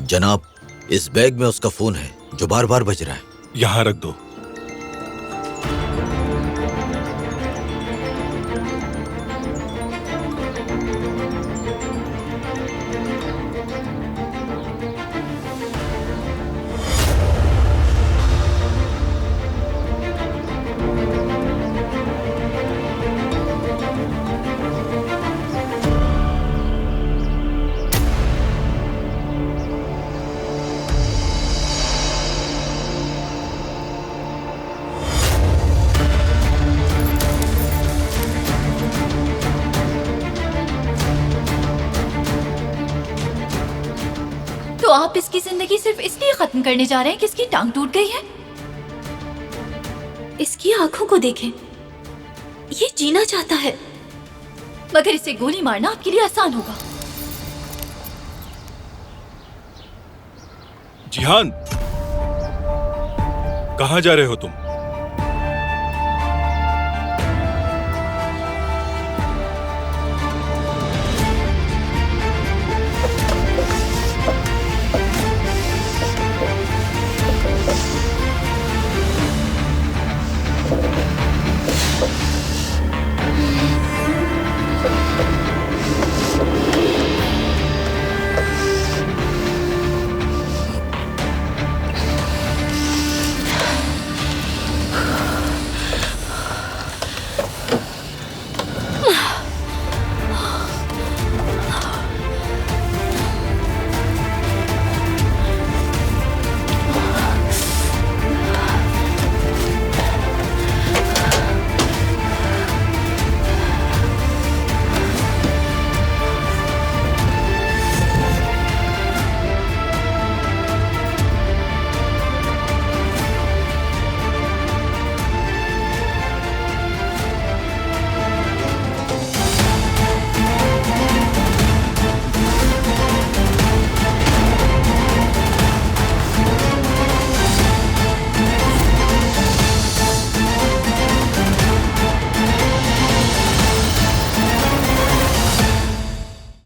जनाब, इस बैग में उसका फोन है जो बार बार बज रहा है। यहाँ रख दो। तो आप इसकी जिंदगी सिर्फ इसलिए खत्म करने जा रहे हैं कि इसकी टांग टूट गई है? इसकी आंखों को देखें, ये जीना चाहता है, मगर इसे गोली मारना आपके लिए आसान होगा। जिहान, कहाँ जा रहे हो तुम?